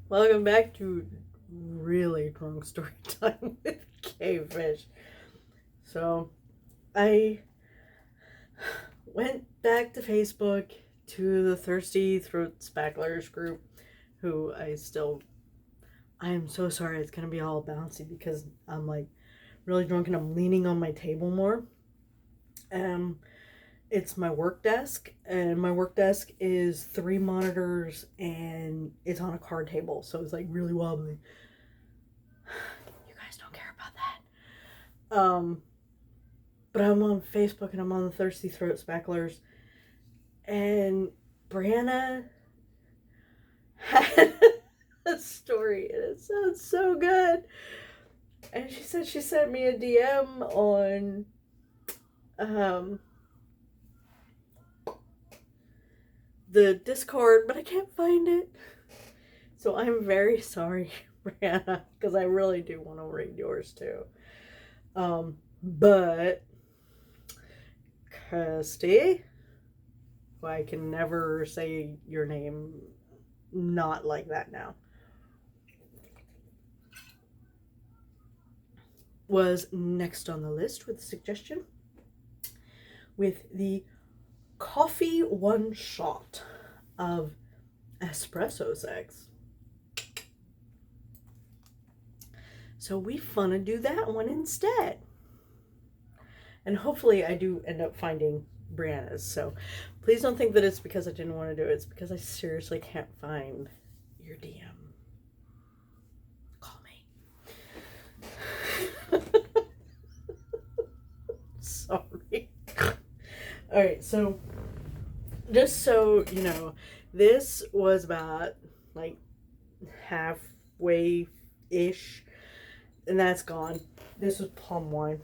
Welcome back to really drunk story time with Quefish. So, I went back to Facebook to the Thirsty Throat Spacklers group, who I am so sorry it's gonna be all bouncy because I'm like really drunk and I'm leaning on my table more. It's my work desk, and my work desk is 3 monitors and it's on a card table, so it's like really wobbly. You guys don't care about that. But I'm on Facebook and I'm on the Thirsty Throat Spacklers, and Brianna had a story and it sounds so good. And she said she sent me a DM on the Discord, but I can't find it. So I'm very sorry, Brianna, because I really do want to read yours too. But Kirsty, well, I can never say your name not like that now, was next on the list with a suggestion with the coffee one shot of espresso sex. So we finna do that one instead. And hopefully I do end up finding Brianna's. So please don't think that it's because I didn't want to do it. It's because I seriously can't find your DM. Call me. Sorry. Alright, so just so you know, this was about like halfway-ish, and that's gone. This was plum wine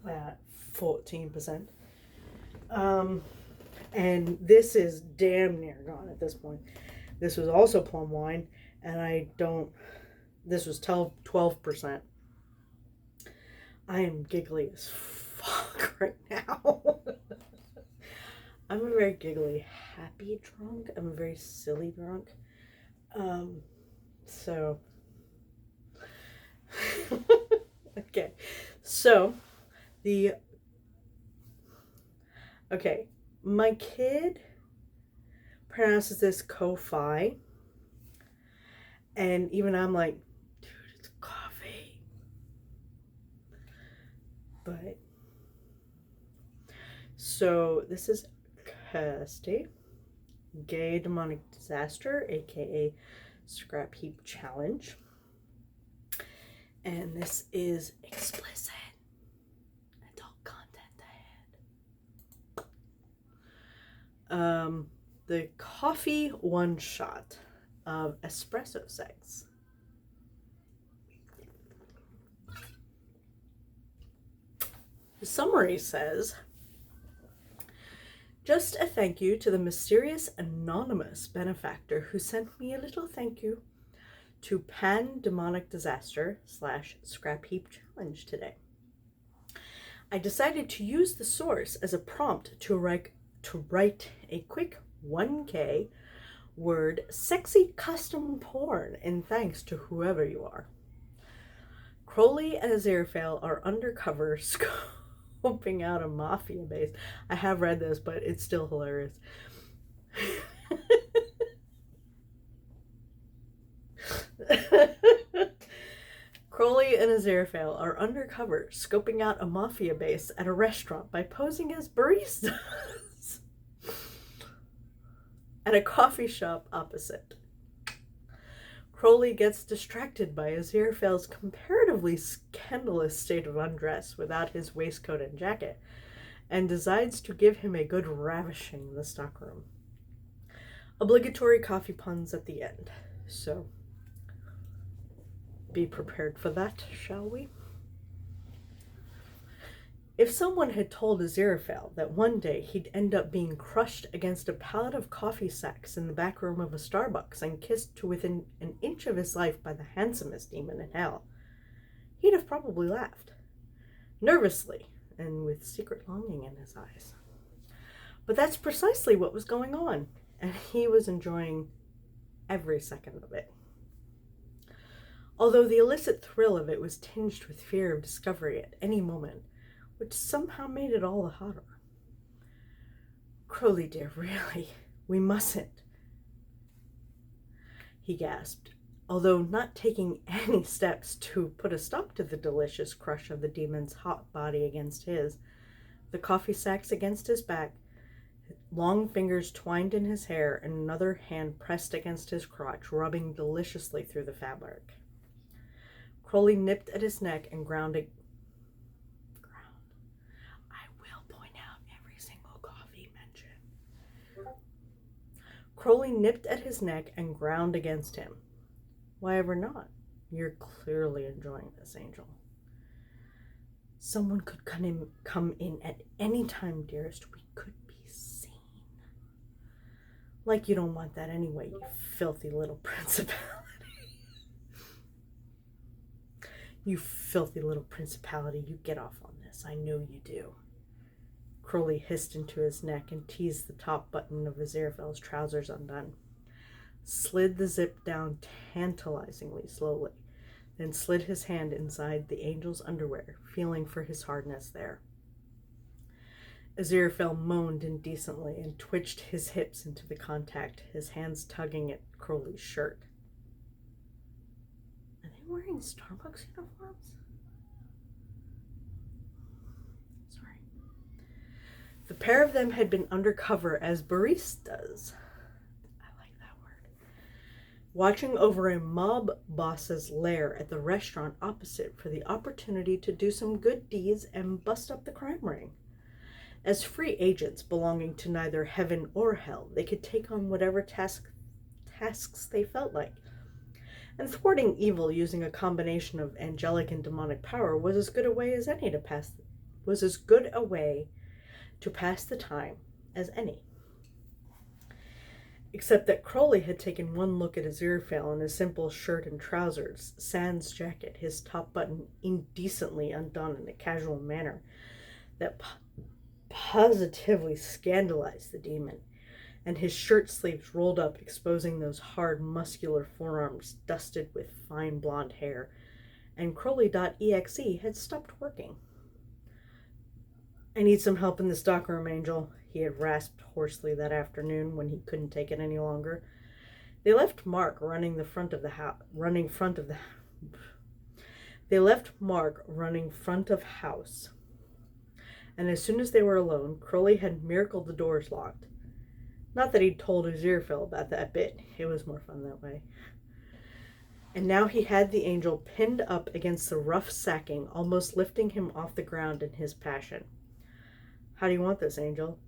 at 14%. And this is damn near gone at this point. This was also plum wine, and this was 12%. I am giggly as fuck right now. I'm a very giggly, happy drunk. I'm a very silly drunk. So. Okay. So, my kid pronounces this Ko-fi. And even I'm like, dude, it's coffee. But, so this is Kirsty, GayDemonicDisaster, aka Scrap Heap Challenge. And this is explicit adult content ahead. The coffee one shot of espresso sex. The summary says, just a thank you to the mysterious anonymous benefactor who sent me a little thank you to GayDemonicDisaster / Scrap Heap Challenge today. I decided to use the source as a prompt to write a quick 1K word sexy custom porn in thanks to whoever you are. Crowley and Aziraphale are undercover scoping out a mafia base. I have read this, but it's still hilarious. Crowley and Aziraphale are undercover scoping out a mafia base at a restaurant by posing as baristas at a coffee shop opposite. Crowley gets distracted by Aziraphale's comparatively scandalous state of undress without his waistcoat and jacket, and decides to give him a good ravishing in the stockroom. Obligatory coffee puns at the end, so be prepared for that, shall we? If someone had told Aziraphale that one day he'd end up being crushed against a pallet of coffee sacks in the back room of a Starbucks and kissed to within an inch of his life by the handsomest demon in hell, he'd have probably laughed, nervously and with secret longing in his eyes. But that's precisely what was going on, and he was enjoying every second of it. although the illicit thrill of it was tinged with fear of discovery at any moment, which somehow made it all the hotter. Crowley, dear, really, we mustn't, he gasped, although not taking any steps to put a stop to the delicious crush of the demon's hot body against his, the coffee sacks against his back, long fingers twined in his hair, and another hand pressed against his crotch, rubbing deliciously through the fabric. Crowley nipped at his neck and ground. I will point out every single coffee mention. Crowley nipped at his neck and ground against him. Why ever not? You're clearly enjoying this, Angel. Someone could come in at any time, dearest. We could be seen. Like you don't want that anyway, you filthy little principality. You filthy little principality, you get off on this. I know you do. Crowley hissed into his neck and teased the top button of Aziraphale's trousers undone. Slid the zip down tantalizingly slowly, then slid his hand inside the angel's underwear, feeling for his hardness there. Aziraphale moaned indecently and twitched his hips into the contact, his hands tugging at Crowley's shirt. Are they wearing Starbucks uniforms? Sorry. The pair of them had been undercover as baristas. Watching over a mob boss's lair at the restaurant opposite for the opportunity to do some good deeds and bust up the crime ring. As free agents belonging to neither heaven or hell, they could take on whatever tasks they felt like. And thwarting evil using a combination of angelic and demonic power was as good a way to pass the time as any. Except that Crowley had taken one look at Aziraphale in his simple shirt and trousers, sans jacket, his top button indecently undone in a casual manner that positively scandalized the demon, and his shirt sleeves rolled up, exposing those hard, muscular forearms dusted with fine blonde hair, and Crowley.exe had stopped working. I need some help in the stockroom, Angel, he had rasped hoarsely that afternoon when he couldn't take it any longer. They left Mark running front of house. And as soon as they were alone, Crowley had miracled the doors locked. Not that he'd told Aziraphale about that bit. It was more fun that way. And now he had the angel pinned up against the rough sacking, almost lifting him off the ground in his passion. How do you want this, Angel?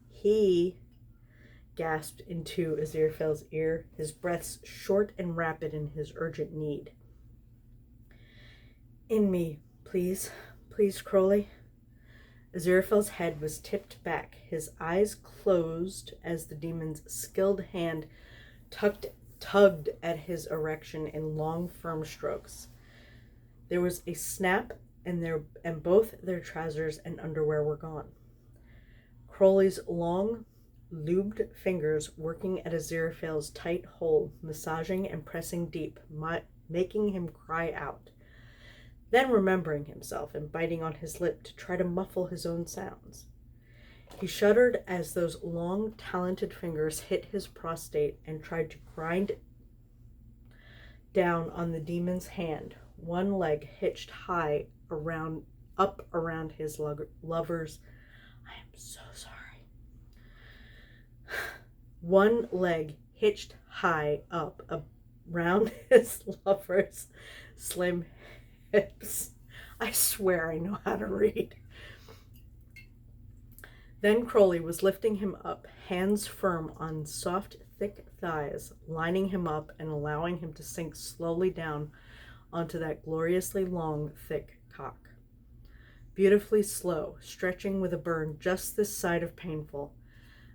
He gasped into Aziraphale's ear, his breaths short and rapid in his urgent need. In me, please, Crowley. Aziraphale's head was tipped back, his eyes closed as the demon's skilled hand tugged at his erection in long, firm strokes. There was a snap, and both their trousers and underwear were gone. Crowley's long, lubed fingers working at Aziraphale's tight hold, massaging and pressing deep, making him cry out. Then remembering himself and biting on his lip to try to muffle his own sounds. He shuddered as those long, talented fingers hit his prostate and tried to grind down on the demon's hand, one leg hitched high up around his lover's. I am so sorry. One leg hitched high up around his lover's slim hips. I swear I know how to read. Then Crowley was lifting him up, hands firm on soft, thick thighs, lining him up and allowing him to sink slowly down onto that gloriously long, thick cock. Beautifully slow, stretching with a burn just this side of painful,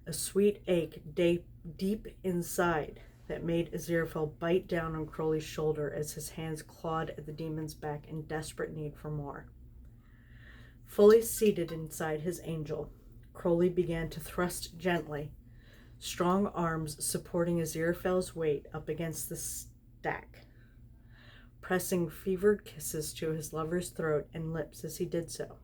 a sweet ache deep inside that made Aziraphale bite down on Crowley's shoulder as his hands clawed at the demon's back in desperate need for more. Fully seated inside his angel, Crowley began to thrust gently, strong arms supporting Aziraphale's weight up against the stack, pressing fevered kisses to his lover's throat and lips as he did so.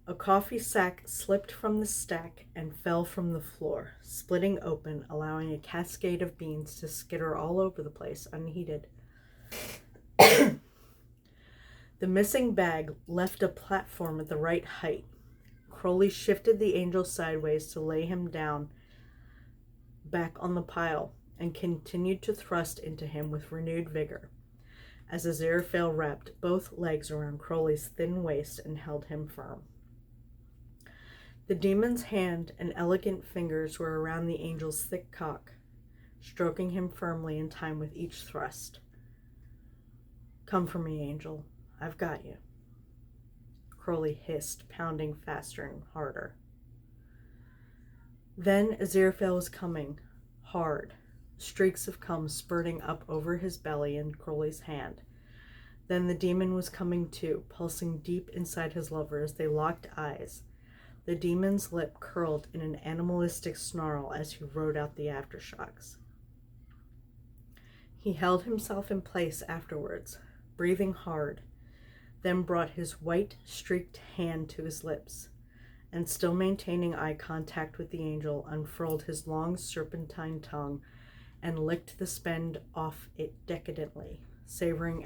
A coffee sack slipped from the stack and fell from the floor, splitting open, allowing a cascade of beans to skitter all over the place unheeded. The missing bag left a platform at the right height. Crowley shifted the angel sideways to lay him down back on the pile and continued to thrust into him with renewed vigor as Aziraphale wrapped both legs around Crowley's thin waist and held him firm. The demon's hand and elegant fingers were around the angel's thick cock, stroking him firmly in time with each thrust. "Come for me, angel. I've got you," Crowley hissed, pounding faster and harder. Then Aziraphale was coming, hard, streaks of cum spurting up over his belly and Crowley's hand. Then the demon was coming too, pulsing deep inside his lover as they locked eyes. The demon's lip curled in an animalistic snarl as he rode out the aftershocks. He held himself in place afterwards, breathing hard, then brought his white, streaked hand to his lips, and still maintaining eye contact with the angel, unfurled his long serpentine tongue and licked the spend off it decadently, savoring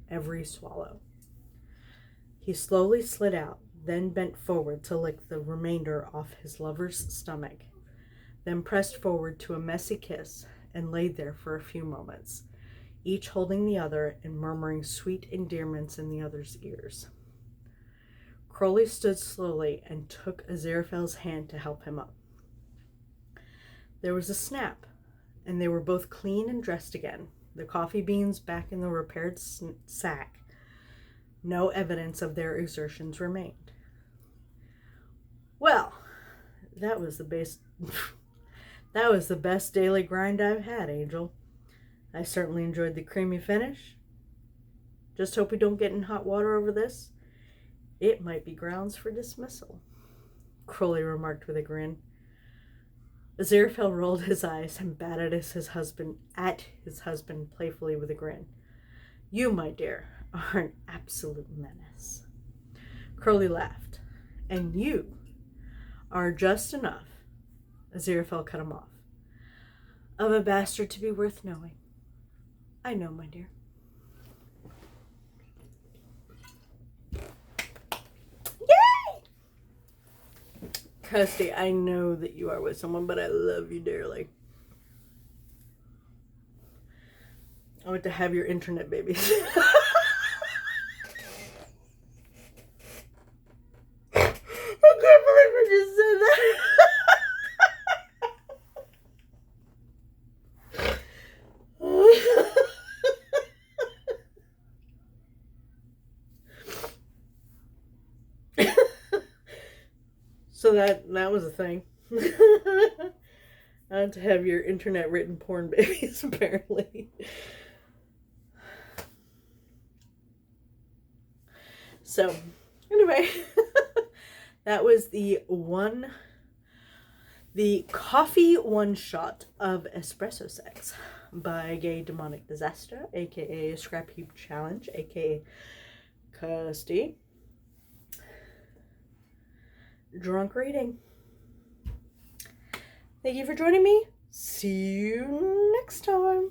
every swallow. He slowly slid out, then bent forward to lick the remainder off his lover's stomach, then pressed forward to a messy kiss and laid there for a few moments, each holding the other and murmuring sweet endearments in the other's ears. Crowley stood slowly and took Aziraphale's hand to help him up. There was a snap, and they were both clean and dressed again, the coffee beans back in the repaired sack. No evidence of their exertions remained. Well, that was the best daily grind I've had, Angel. I certainly enjoyed the creamy finish. Just hope we don't get in hot water over this. It might be grounds for dismissal, Crowley remarked with a grin. Aziraphale rolled his eyes and batted at his husband playfully with a grin. "You, my dear, are an absolute menace." Crowley laughed. "And you are just enough," Aziraphale cut him off, "of a bastard to be worth knowing." "I know, my dear." Yay! Kirsty, I know that you are with someone, but I love you dearly. I want to have your internet babies. I can't believe I just said that. So that was a thing. I want to have your internet written porn babies, apparently. So, anyway, that was the coffee one-shot of Espresso Sex by GayDemonicDisaster, aka Scrap Heap Challenge, aka Kirsty. Drunk reading. Thank you for joining me. See you next time.